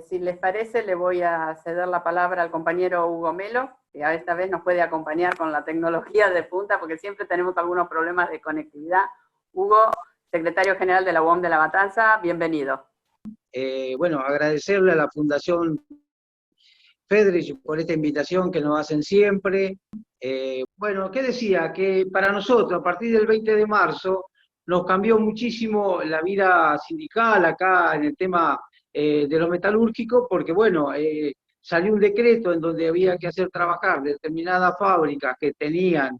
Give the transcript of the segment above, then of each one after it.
Si les parece, le voy a ceder la palabra al compañero Hugo Melo, que a esta vez nos puede acompañar con la tecnología de punta, porque siempre tenemos algunos problemas de conectividad. Hugo, secretario general de la UOM de La Matanza, bienvenido. Bueno, agradecerle a la Fundación Fedrich por esta invitación que nos hacen siempre. Bueno, ¿qué decía? Que para nosotros, a partir del 20 de marzo, nos cambió muchísimo la vida sindical acá en el tema de lo metalúrgico, porque bueno, salió un decreto en donde había que hacer trabajar determinadas fábricas que tenían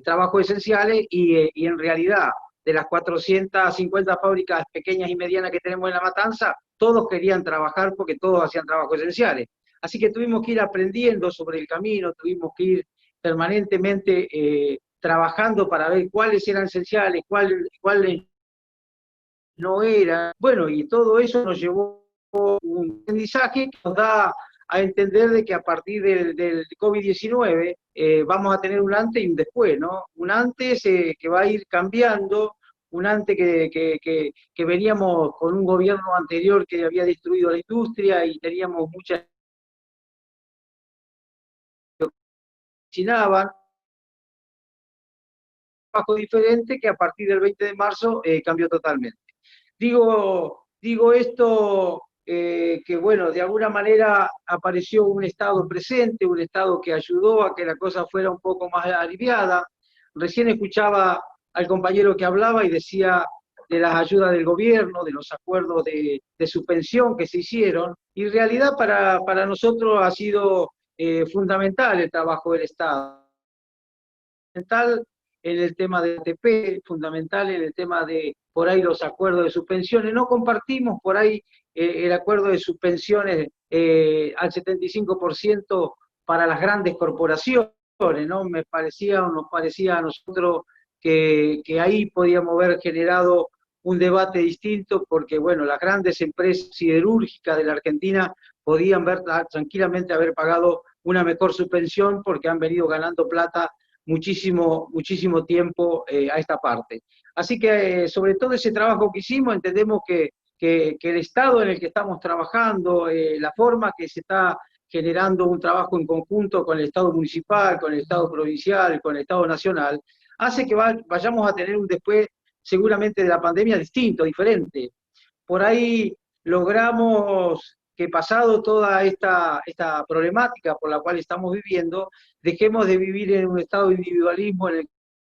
trabajos esenciales y en realidad de las 450 fábricas pequeñas y medianas que tenemos en La Matanza, todos querían trabajar porque todos hacían trabajos esenciales. Así que tuvimos que ir aprendiendo sobre el camino, tuvimos que ir permanentemente trabajando para ver cuáles eran esenciales, cuáles no eran. Bueno, y todo eso nos llevó a un aprendizaje que nos da a entender de que a partir del COVID-19 vamos a tener un antes y un después, ¿no? Un antes que va a ir cambiando, un antes que veníamos con un gobierno anterior que había destruido la industria y teníamos muchas trabajo diferente que a partir del 20 de marzo cambió totalmente. Digo esto que bueno, de alguna manera apareció un Estado presente, un Estado que ayudó a que la cosa fuera un poco más aliviada. Recién escuchaba al compañero que hablaba y decía de las ayudas del gobierno, de los acuerdos de suspensión que se hicieron, y en realidad para nosotros ha sido fundamental el trabajo del Estado. Fundamental en el tema de ATP, fundamental en el tema de, por ahí, los acuerdos de suspensiones. No compartimos por ahí el acuerdo de suspensiones al 75% para las grandes corporaciones, ¿no? Nos parecía a nosotros que ahí podíamos haber generado un debate distinto, porque bueno, las grandes empresas siderúrgicas de la Argentina podían tranquilamente haber pagado una mejor suspensión porque han venido ganando plata muchísimo tiempo a esta parte. Así que sobre todo ese trabajo que hicimos, entendemos que el estado en el que estamos trabajando, la forma que se está generando un trabajo en conjunto con el Estado municipal, con el Estado provincial, con el Estado nacional, hace que vayamos a tener un después seguramente de la pandemia distinto, diferente. Por ahí logramos que pasado toda esta problemática por la cual estamos viviendo, dejemos de vivir en un estado de individualismo en el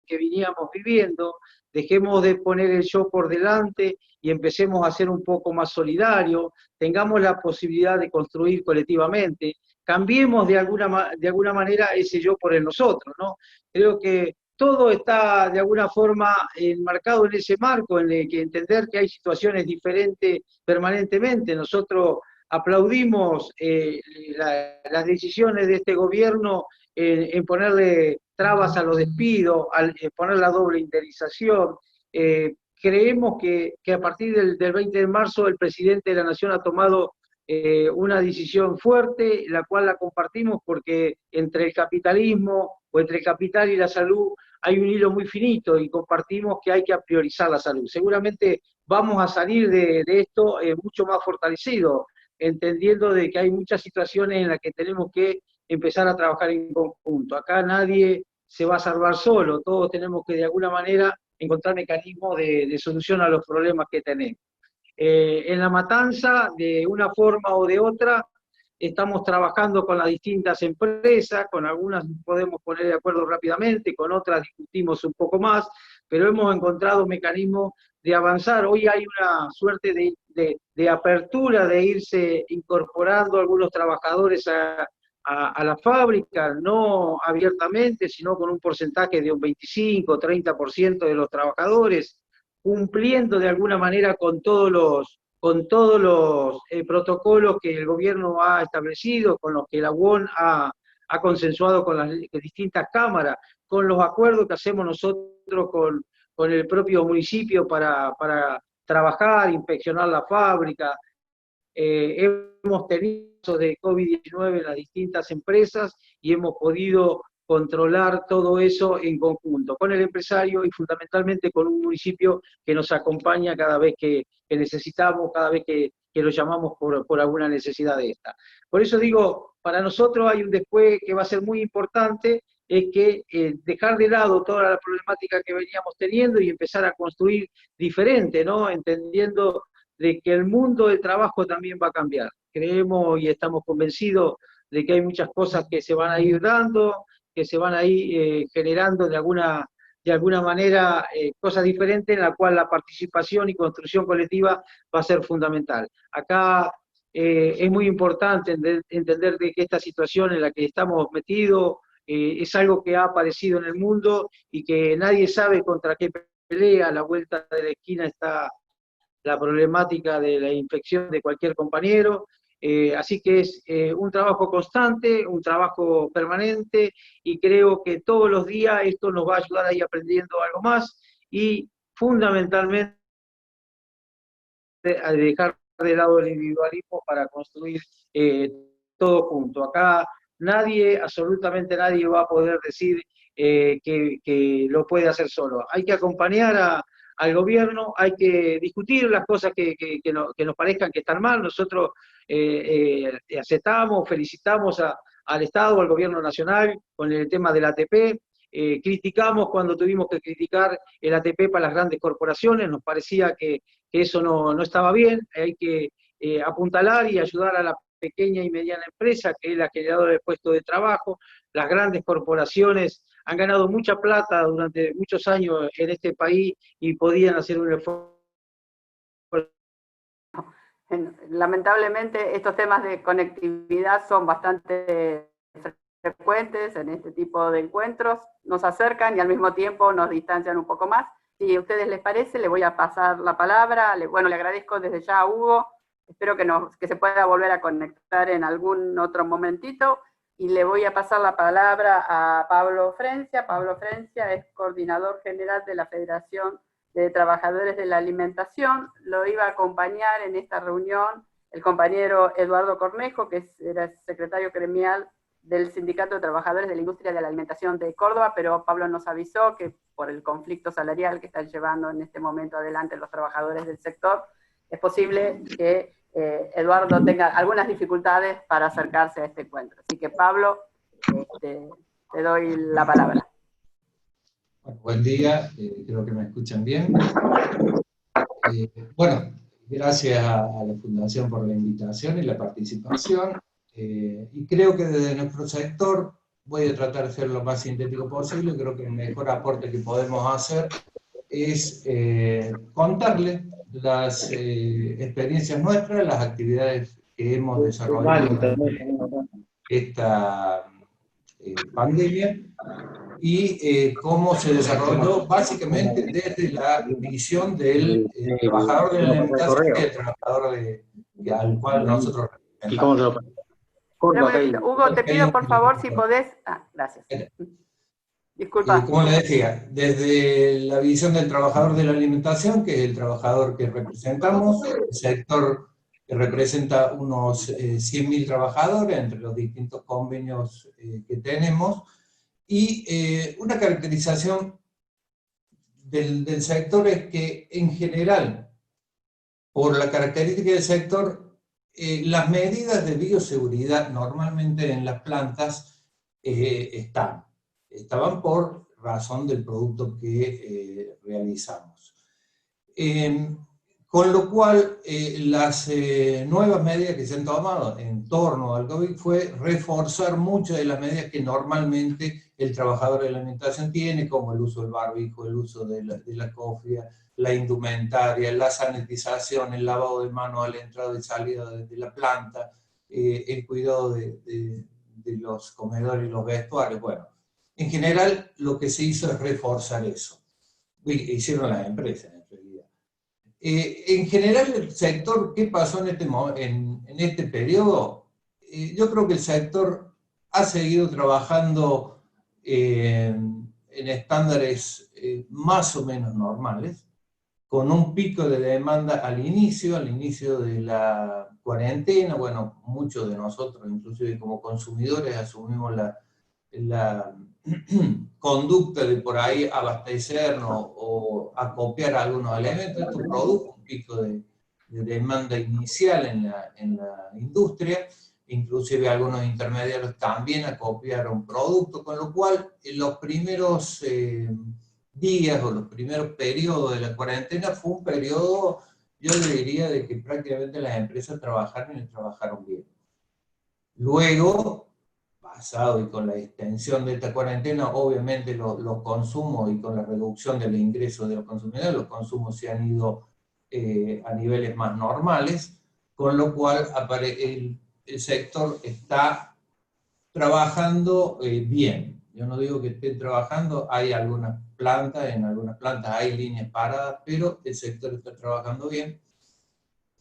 que veníamos viviendo, dejemos de poner el yo por delante y empecemos a ser un poco más solidarios, tengamos la posibilidad de construir colectivamente, cambiemos de alguna manera ese yo por el nosotros, ¿no? Creo que todo está de alguna forma enmarcado en ese marco, en el que entender que hay situaciones diferentes permanentemente. Nosotros aplaudimos las decisiones de este gobierno en ponerle trabas a los despidos, poner la doble indemnización. Creemos que a partir del 20 de marzo el presidente de la Nación ha tomado una decisión fuerte, la cual la compartimos porque entre el capitalismo o entre el capital y la salud hay un hilo muy finito y compartimos que hay que priorizar la salud. Seguramente vamos a salir de esto mucho más fortalecidos, entendiendo de que hay muchas situaciones en las que tenemos que empezar a trabajar en conjunto. Acá nadie se va a salvar solo, todos tenemos que de alguna manera encontrar mecanismos de solución a los problemas que tenemos. En La Matanza, de una forma o de otra, estamos trabajando con las distintas empresas, con algunas podemos poner de acuerdo rápidamente, con otras discutimos un poco más, pero hemos encontrado mecanismos de avanzar. Hoy hay una suerte de apertura, de irse incorporando algunos trabajadores a la fábrica, no abiertamente, sino con un porcentaje de un 25-30% de los trabajadores, cumpliendo de alguna manera con todos los protocolos que el gobierno ha establecido, con los que la UON ha consensuado con las distintas cámaras, con los acuerdos que hacemos nosotros con el propio municipio para trabajar, inspeccionar la fábrica. Hemos tenido de COVID-19 en las distintas empresas y hemos podido controlar todo eso en conjunto, con el empresario y fundamentalmente con un municipio que nos acompaña cada vez que necesitamos, cada vez que que lo llamamos por alguna necesidad de esta. Por eso digo, para nosotros hay un después que va a ser muy importante, es que dejar de lado toda la problemática que veníamos teniendo y empezar a construir diferente, ¿no? Entendiendo de que el mundo del trabajo también va a cambiar. Creemos y estamos convencidos de que hay muchas cosas que se van a ir dando, que se van a ir generando de alguna manera cosas diferentes en la cual la participación y construcción colectiva va a ser fundamental. Acá es muy importante entender de que esta situación en la que estamos metidos es algo que ha aparecido en el mundo y que nadie sabe contra qué pelea. A la vuelta de la esquina está la problemática de la infección de cualquier compañero. Así que es un trabajo constante, un trabajo permanente, y creo que todos los días esto nos va a ayudar a ir aprendiendo algo más y fundamentalmente a dejar de lado el individualismo para construir todo junto. Acá nadie, absolutamente nadie va a poder decir que lo puede hacer solo. Hay que acompañar al gobierno, hay que discutir las cosas que nos parezcan que están mal. Nosotros aceptamos, felicitamos al Estado, al gobierno nacional con el tema del ATP. Criticamos cuando tuvimos que criticar el ATP para las grandes corporaciones, nos parecía que eso no estaba bien. Hay que apuntalar y ayudar a la pequeña y mediana empresa, que es la generadora de puestos de trabajo. Las grandes corporaciones han ganado mucha plata durante muchos años en este país y podían hacer un esfuerzo. Lamentablemente estos temas de conectividad son bastante frecuentes en este tipo de encuentros, nos acercan y al mismo tiempo nos distancian un poco más. Si a ustedes les parece, le voy a pasar la palabra. Bueno, le agradezco desde ya a Hugo, espero que se pueda volver a conectar en algún otro momentito, y le voy a pasar la palabra a Pablo Frencia. Pablo Frencia es coordinador general de la Federación de Trabajadores de la Alimentación. Lo iba a acompañar en esta reunión el compañero Eduardo Cornejo, que era secretario gremial del Sindicato de Trabajadores de la Industria de la Alimentación de Córdoba, pero Pablo nos avisó que por el conflicto salarial que están llevando en este momento adelante los trabajadores del sector, es posible que Eduardo tenga algunas dificultades para acercarse a este encuentro. Así que Pablo, te doy la palabra. Bueno, buen día, creo que me escuchan bien. Bueno, gracias a la Fundación por la invitación y la participación. Y creo que desde nuestro sector voy a tratar de ser lo más sintético posible. Creo que el mejor aporte que podemos hacer es contarles las experiencias nuestras, las actividades que hemos desarrollado durante esta pandemia, y cómo se desarrolló básicamente desde la visión del trabajador de la alimentación y el trabajador al cual nosotros representamos. Hugo, te pido por favor si podés... gracias. Disculpa. Como le decía, desde la visión del trabajador de la alimentación, que es el trabajador que representamos, el sector que representa unos 100.000 trabajadores entre los distintos convenios que tenemos, y una caracterización del sector es que en general, por la característica del sector, las medidas de bioseguridad normalmente en las plantas estaban por razón del producto que realizamos. Con lo cual, las nuevas medidas que se han tomado en torno al COVID fue reforzar muchas de las medidas que normalmente el trabajador de la alimentación tiene, como el uso del barbijo, el uso de la cofia, la indumentaria, la sanitización, el lavado de manos a la entrada y salida de la planta, el cuidado de los comedores y los vestuarios. Bueno, en general lo que se hizo es reforzar eso. Hicieron las empresas. En general, el sector, ¿qué pasó en este periodo? Yo creo que el sector ha seguido trabajando en estándares más o menos normales, con un pico de demanda al inicio de la cuarentena. Bueno, muchos de nosotros, inclusive como consumidores, asumimos la conducta de por ahí abastecernos o acopiar algunos elementos. Esto produjo un pico demanda inicial en la industria, inclusive algunos intermediarios también acopiaron productos, con lo cual en los primeros días o los primeros periodos de la cuarentena fue un periodo, yo le diría, de que prácticamente las empresas trabajaron y trabajaron bien. Luego, pasado y con la extensión de esta cuarentena, obviamente los consumos y con la reducción del ingreso de los consumidores, los consumos se han ido a niveles más normales, con lo cual el sector está trabajando bien. Yo no digo que esté trabajando, hay algunas plantas, en algunas plantas hay líneas paradas, pero el sector está trabajando bien.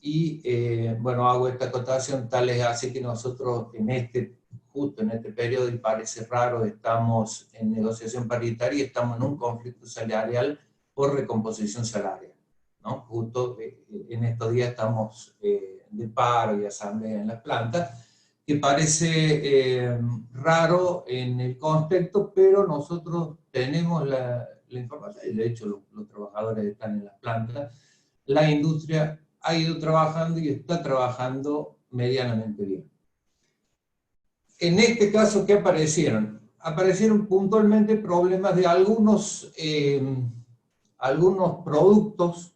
Y bueno, hago esta acotación, tal es así que nosotros justo en este periodo, y parece raro, estamos en negociación paritaria y estamos en un conflicto salarial por recomposición salarial, ¿no? Justo en estos días estamos de paro y asamblea en las plantas, que parece raro en el contexto, pero nosotros tenemos la información, y de hecho los trabajadores están en las plantas, la industria ha ido trabajando y está trabajando medianamente bien. En este caso, ¿qué aparecieron? Aparecieron puntualmente problemas de algunos productos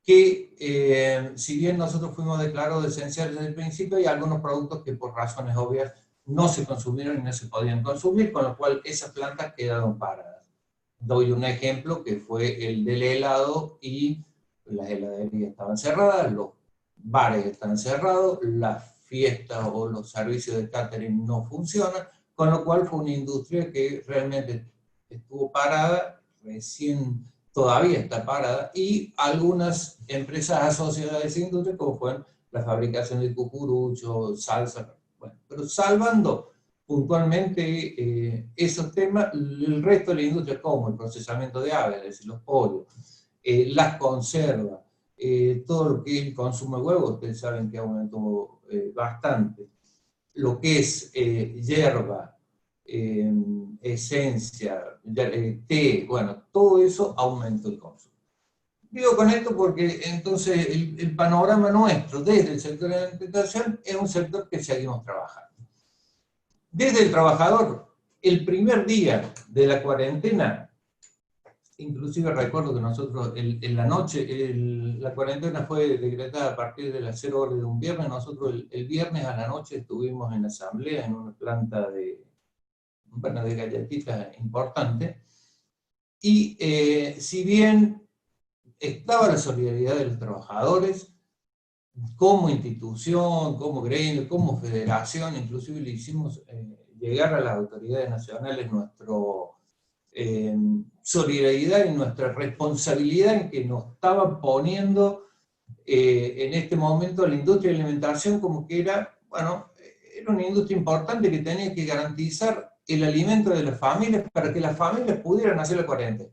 que, si bien nosotros fuimos declarados esenciales desde el principio, hay algunos productos que por razones obvias no se consumieron y no se podían consumir, con lo cual esas plantas quedaron paradas. Doy un ejemplo que fue el del helado, y las heladerías estaban cerradas, los bares están cerrados, las fiestas o los servicios de catering no funcionan, con lo cual fue una industria que realmente estuvo parada, recién todavía está parada, y algunas empresas asociadas a esa industria, como fue la fabricación de cucurucho, salsa, bueno, pero salvando puntualmente esos temas, el resto de la industria, como el procesamiento de aves, es decir, los pollos, las conservas, todo lo que es el consumo de huevos, ustedes saben que aumentó bastante, lo que es hierba, esencia, té, bueno, todo eso aumentó el consumo. Digo con esto porque entonces el panorama nuestro desde el sector de la alimentación es un sector que seguimos trabajando. Desde el trabajador, el primer día de la cuarentena, inclusive recuerdo que nosotros en la noche, la cuarentena fue decretada a partir de las 0 horas de un viernes, nosotros el viernes a la noche estuvimos en asamblea en una planta de galletitas importante, y si bien estaba la solidaridad de los trabajadores, como institución, como gremio, como federación, inclusive le hicimos llegar a las autoridades nacionales nuestra solidaridad y nuestra responsabilidad en que nos estaban poniendo en este momento la industria de la alimentación como que era, bueno, era una industria importante que tenía que garantizar el alimento de las familias para que las familias pudieran hacer la cuarentena.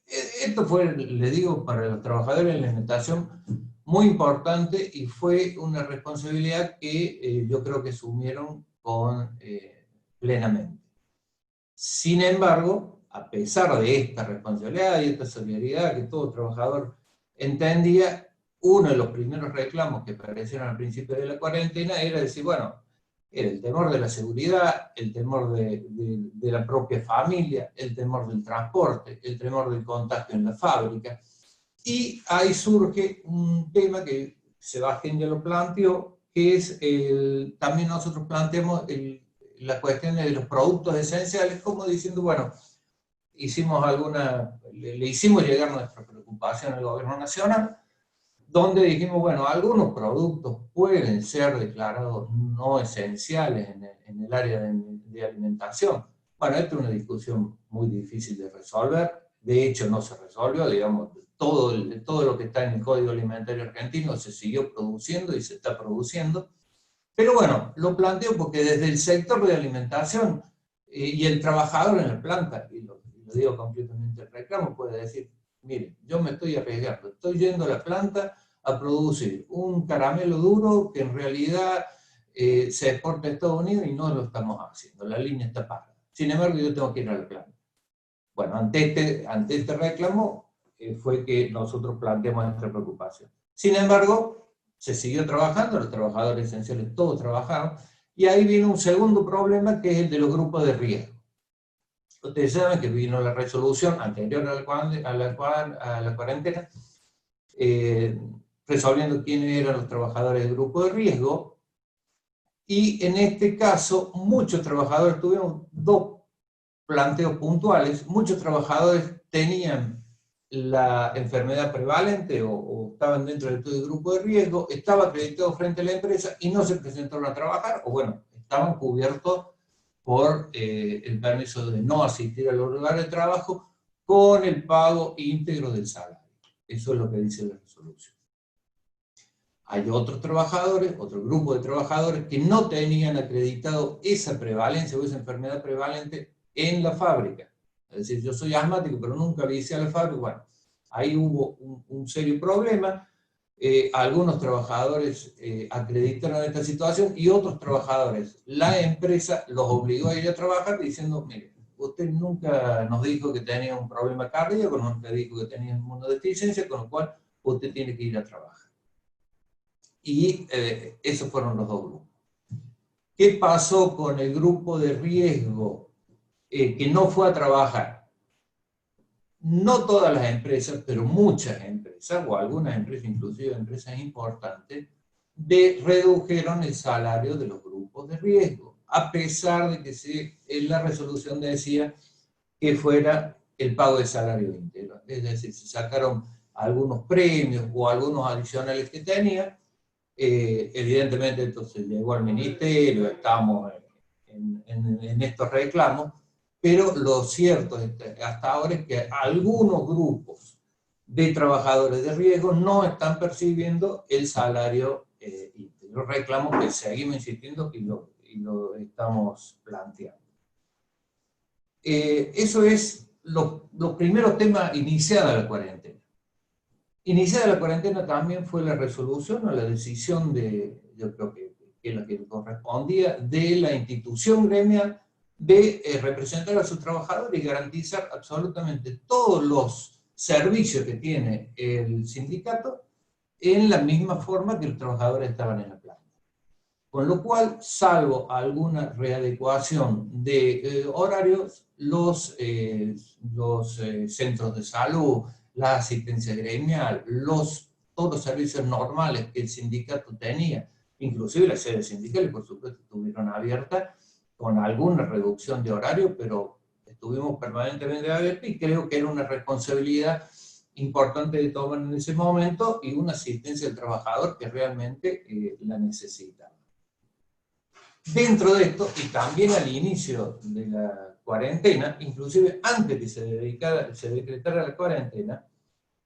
Esto fue, le digo, para los trabajadores de la alimentación muy importante, y fue una responsabilidad que yo creo que asumieron plenamente. Sin embargo, a pesar de esta responsabilidad y esta solidaridad que todo trabajador entendía, uno de los primeros reclamos que aparecieron al principio de la cuarentena era decir, bueno, era el temor de la seguridad, el temor de la propia familia, el temor del transporte, el temor del contagio en la fábrica. Y ahí surge un tema que Sebastián ya lo planteó, que es también nosotros planteamos las cuestiones de los productos esenciales, como diciendo, bueno, le hicimos llegar nuestra preocupación al gobierno nacional, donde dijimos, bueno, algunos productos pueden ser declarados no esenciales en el área de alimentación. Bueno, esta es una discusión muy difícil de resolver, de hecho no se resolvió, digamos, todo lo que está en el Código Alimentario Argentino se siguió produciendo y se está produciendo, pero bueno, lo planteo porque desde el sector de alimentación y el trabajador en la planta, y lo digo completamente el reclamo, puede decir, miren, yo me estoy arriesgando, estoy yendo a la planta a producir un caramelo duro que en realidad se exporta a Estados Unidos y no lo estamos haciendo, la línea está parada. Sin embargo, yo tengo que ir a la planta. Bueno, ante este reclamo fue que nosotros planteamos nuestra preocupación. Sin embargo, se siguió trabajando, los trabajadores esenciales todos trabajaron, y ahí vino un segundo problema, que es el de los grupos de riesgo. Ustedes saben que vino la resolución anterior a la cuarentena, resolviendo quiénes eran los trabajadores del grupo de riesgo, y en este caso muchos trabajadores, tuvieron dos planteos puntuales. Muchos trabajadores tenían la enfermedad prevalente o estaban dentro del grupo de riesgo, estaba acreditado frente a la empresa y no se presentaron a trabajar, o bueno, estaban cubiertos por el permiso de no asistir a los lugares de trabajo con el pago íntegro del salario. Eso es lo que dice la resolución. Hay otros trabajadores, otro grupo de trabajadores que no tenían acreditado esa prevalencia o esa enfermedad prevalente en la fábrica. Es decir, yo soy asmático, pero nunca visité a la fábrica. Bueno, ahí hubo un serio problema. Algunos trabajadores acreditaron esta situación y otros trabajadores, la empresa los obligó a ir a trabajar diciendo, mire, usted nunca nos dijo que tenía un problema cardíaco, nunca dijo que tenía inmunodeficiencia, con lo cual usted tiene que ir a trabajar. Y esos fueron los dos grupos. ¿Qué pasó con el grupo de riesgo que no fue a trabajar? No todas las empresas, pero muchas empresas, o algunas empresas, inclusive empresas importantes, redujeron el salario de los grupos de riesgo, a pesar de que la resolución decía que fuera el pago de salario íntegro. Es decir, se sacaron algunos premios o algunos adicionales que tenía. Evidentemente entonces llegó al ministerio, estamos en estos reclamos, pero lo cierto hasta ahora es que algunos grupos de trabajadores de riesgo no están percibiendo el salario íntegro. Reclamos que seguimos insistiendo y lo estamos planteando. Eso es los primeros temas iniciados la cuarentena. Iniciada la cuarentena también fue la resolución o la decisión yo creo que es la que correspondía, de la institución gremial de representar a sus trabajadores y garantizar absolutamente todos los servicios que tiene el sindicato en la misma forma que los trabajadores estaban en la planta. Con lo cual, salvo alguna readecuación de horarios, los centros de salud, la asistencia gremial, todos los servicios normales que el sindicato tenía, inclusive las sedes sindicales, por supuesto, estuvieron abiertas con alguna reducción de horario, pero estuvimos permanentemente abiertos y creo que era una responsabilidad importante de tomar en ese momento y una asistencia al trabajador que realmente la necesitaba. Dentro de esto, y también al inicio de la cuarentena, inclusive antes que se decretara la cuarentena,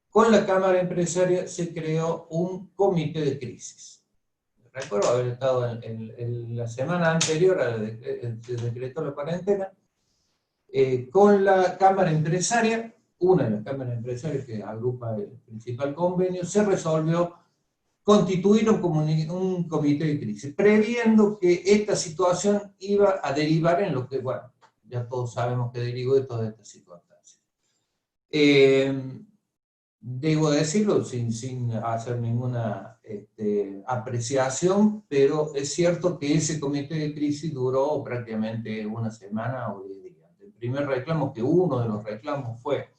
con la Cámara Empresaria se creó un comité de crisis. Recuerdo haber estado en la semana anterior a se decretó la cuarentena, con la Cámara Empresaria, una de las cámaras empresarias que agrupa el principal convenio, se resolvió constituir un comité de crisis, previendo que esta situación iba a derivar en lo que, bueno, ya todos sabemos que derivó de todas estas circunstancias. Debo decirlo sin hacer ninguna apreciación, pero es cierto que ese comité de crisis duró prácticamente una semana o 10 días. El primer reclamo, que uno de los reclamos fue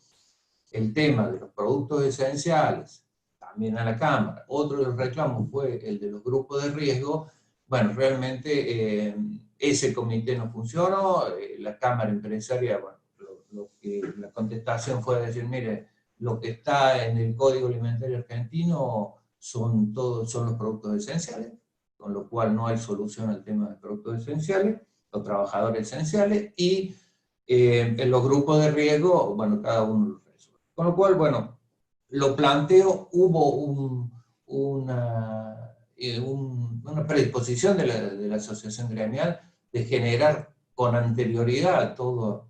el tema de los productos esenciales, también a la Cámara. Otro de los reclamos fue el de los grupos de riesgo. Bueno, realmente ese comité no funcionó. La Cámara Empresaria, bueno, la contestación fue decir, mire, lo que está en el Código Alimentario Argentino son los productos esenciales, con lo cual no hay solución al tema de productos esenciales, los trabajadores esenciales, y en los grupos de riesgo, bueno, cada uno lo resuelve. Con lo cual, bueno, lo planteo, hubo una predisposición de la asociación gremial de generar con anterioridad a todo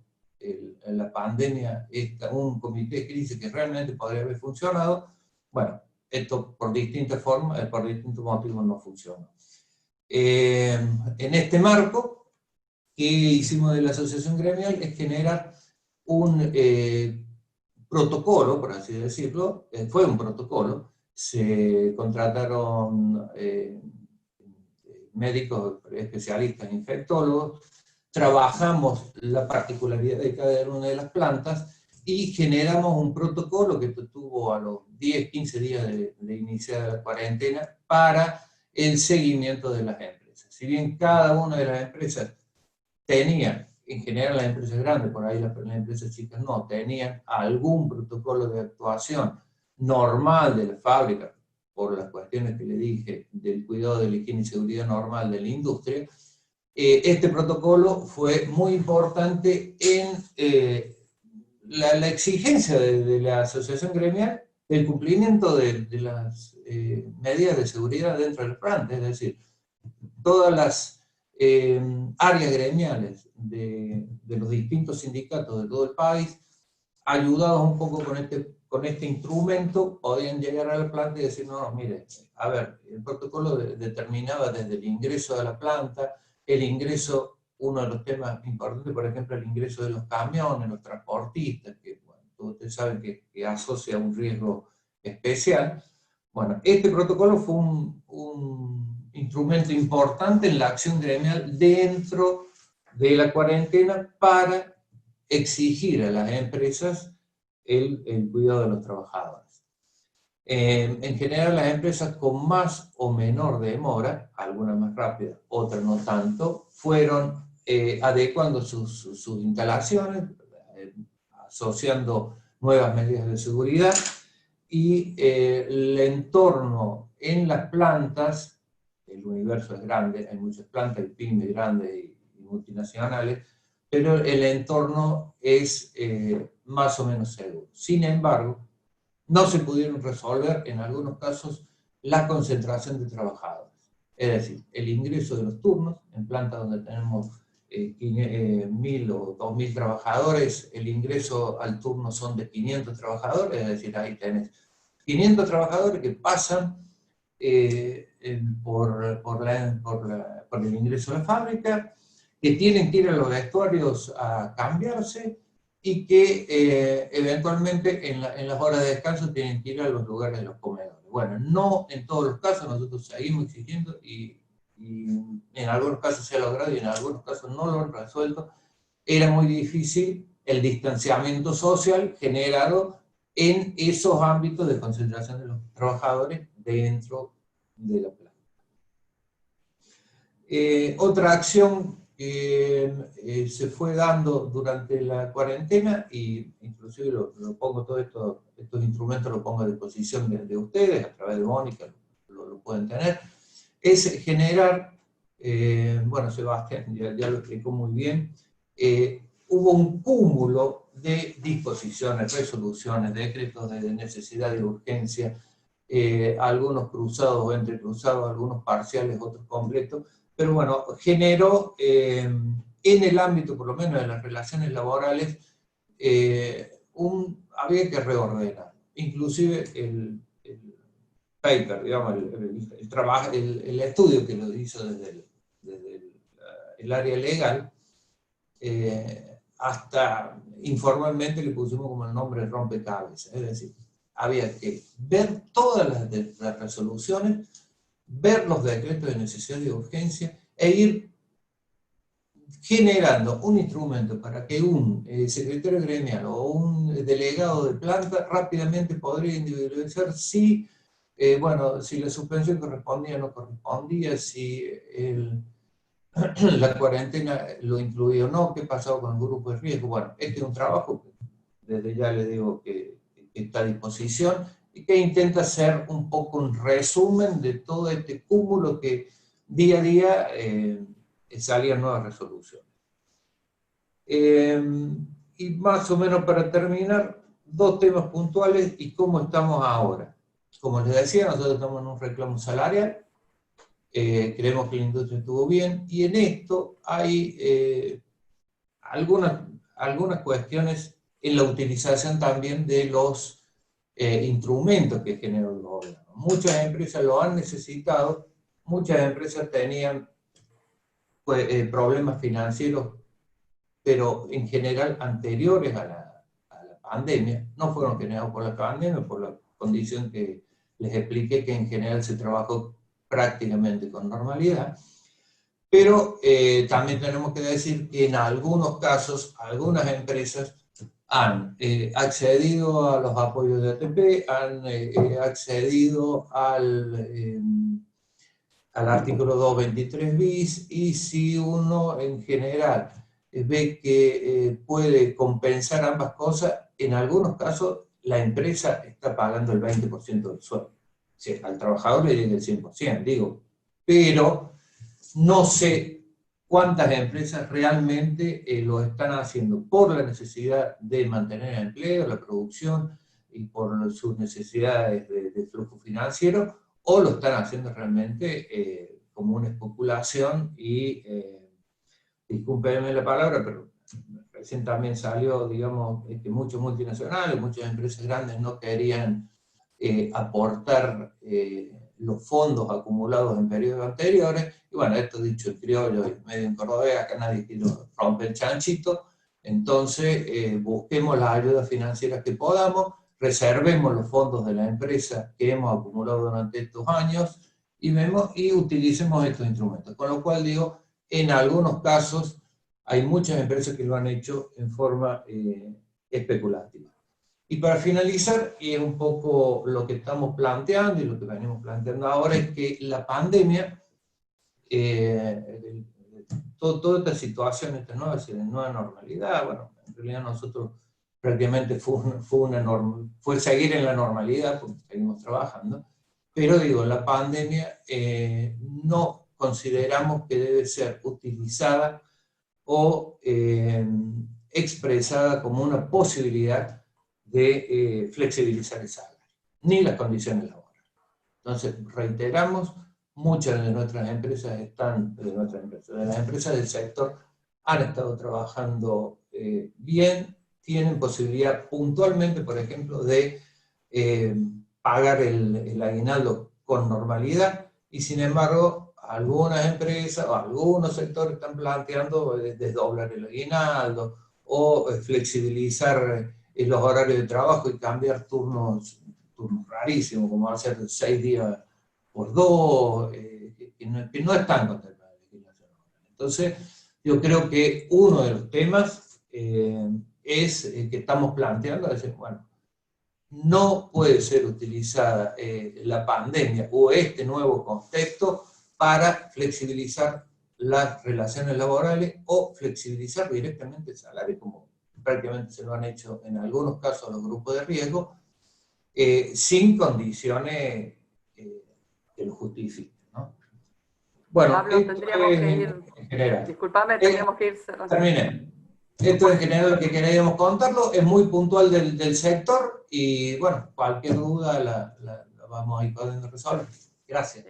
la pandemia un comité de crisis que realmente podría haber funcionado. Bueno, esto por distintas formas, por distintos motivos no funcionó. En este marco, que hicimos de la asociación gremial es generar un protocolo, por así decirlo, fue un protocolo, se contrataron médicos especialistas, infectólogos, trabajamos la particularidad de cada una de las plantas y generamos un protocolo que tuvo a los 10, 15 días de iniciar la cuarentena para el seguimiento de las empresas. Si bien cada una de las empresas tenía, en general las empresas grandes, por ahí las empresas chicas no, tenían algún protocolo de actuación normal de la fábrica, por las cuestiones que le dije, del cuidado de la higiene y seguridad normal de la industria, este protocolo fue muy importante en la exigencia de la asociación gremial del cumplimiento de las medidas de seguridad dentro del planta, es decir, todas las áreas gremiales de los distintos sindicatos de todo el país, ayudados un poco con este instrumento, podían llegar a la planta y decir, no, mire, a ver, el protocolo determinaba desde el ingreso a la planta, el ingreso, uno de los temas importantes, por ejemplo, el ingreso de los camiones, los transportistas, que bueno, todos ustedes saben que asocia un riesgo especial. Bueno, este protocolo fue un instrumento importante en la acción gremial dentro de la cuarentena para exigir a las empresas el cuidado de los trabajadores. En general, las empresas con más o menor demora, algunas más rápidas, otras no tanto, fueron adecuando sus instalaciones, asociando nuevas medidas de seguridad, y el entorno en las plantas, el universo es grande, hay muchas plantas, hay pymes grandes y multinacionales, pero el entorno es más o menos seguro. Sin embargo, no se pudieron resolver en algunos casos la concentración de trabajadores. Es decir, el ingreso de los turnos, en plantas donde tenemos 1.000 o 2.000 trabajadores, el ingreso al turno son de 500 trabajadores, es decir, ahí tenés 500 trabajadores que pasan por el ingreso a la fábrica, que tienen que ir a los vestuarios a cambiarse y que eventualmente en las horas de descanso tienen que ir a los lugares de los comedores. Bueno, no en todos los casos, nosotros seguimos exigiendo y en algunos casos se ha logrado y en algunos casos no lo han resuelto. Era muy difícil el distanciamiento social generado en esos ámbitos de concentración de los trabajadores dentro de la planta. Otra acción que se fue dando durante la cuarentena, y inclusive lo pongo todos estos instrumentos, lo pongo a disposición de ustedes, a través de Mónica, lo pueden tener, es generar, bueno, Sebastián ya lo explicó muy bien, hubo un cúmulo de disposiciones, resoluciones, decretos de necesidad y urgencia, algunos cruzados o entrecruzados, algunos parciales, otros completos, pero bueno, generó en el ámbito, por lo menos de las relaciones laborales, había que reordenar. Inclusive el paper, digamos, el estudio que lo hizo desde el área legal, hasta informalmente le pusimos como el nombre rompecabezas, es decir, había que ver todas las resoluciones, ver los decretos de necesidad y urgencia e ir generando un instrumento para que un secretario gremial o un delegado de planta rápidamente podría individualizar si, bueno, si la suspensión correspondía o no correspondía, si la cuarentena lo incluía o no, qué pasaba con el grupo de riesgo. Bueno, este es un trabajo que desde ya les digo que está a disposición y que intenta hacer un poco un resumen de todo este cúmulo que día a día salían nuevas resoluciones. Y más o menos para terminar, dos temas puntuales y cómo estamos ahora. Como les decía, nosotros estamos en un reclamo salarial, creemos que la industria estuvo bien, y en esto hay algunas cuestiones en la utilización también de los instrumentos que genera el gobierno. Muchas empresas lo han necesitado, muchas empresas tenían problemas financieros, pero en general anteriores a la pandemia, no fueron generados por la pandemia, por la condición que les expliqué que en general se trabajó prácticamente con normalidad, pero también tenemos que decir que en algunos casos, algunas empresas han accedido a los apoyos de ATP, han accedido al artículo 223 bis, y si uno en general ve que puede compensar ambas cosas, en algunos casos la empresa está pagando el 20% del sueldo. O sea, al trabajador le llega el 100%, digo, pero no sé cuántas empresas realmente lo están haciendo por la necesidad de mantener el empleo, la producción y por sus necesidades de flujo financiero, o lo están haciendo realmente como una especulación y, discúlpenme la palabra, pero recién también salió, digamos, que muchos multinacionales, muchas empresas grandes no querían aportar los fondos acumulados en periodos anteriores, y bueno, esto dicho en criollo y medio en cordobés, acá nadie quiere romper el chanchito, entonces busquemos las ayudas financieras que podamos, reservemos los fondos de la empresa que hemos acumulado durante estos años, y utilicemos estos instrumentos. Con lo cual digo, en algunos casos hay muchas empresas que lo han hecho en forma especulativa. Y para finalizar, y es un poco lo que estamos planteando y lo que venimos planteando ahora, es que la pandemia, toda esta situación, esta nueva normalidad, bueno, en realidad nosotros prácticamente fue seguir en la normalidad, porque seguimos trabajando, pero digo, la pandemia no consideramos que debe ser utilizada o expresada como una posibilidad de flexibilizar el salario, ni las condiciones laborales. Entonces, reiteramos, muchas de nuestras empresas de las empresas del sector han estado trabajando bien, tienen posibilidad puntualmente, por ejemplo, de pagar el aguinaldo con normalidad, y sin embargo, algunas empresas o algunos sectores están planteando desdoblar el aguinaldo o flexibilizar los horarios de trabajo y cambiar turnos rarísimos, como hacer 6 días por 2, que no están contemplados en la legislación. Entonces, yo creo que uno de los temas es que estamos planteando, es decir, bueno, no puede ser utilizada la pandemia o este nuevo contexto para flexibilizar las relaciones laborales o flexibilizar directamente el salario, como prácticamente se lo han hecho en algunos casos los grupos de riesgo, sin condiciones que lo justifiquen, ¿no? Bueno, Pablo, tendríamos que ir, en general. disculpame, tendríamos que ir cerrando. Terminé. Esto en general lo que queríamos contarlo, es muy puntual del sector, y bueno, cualquier duda la vamos a ir pudiendo resolver. Gracias.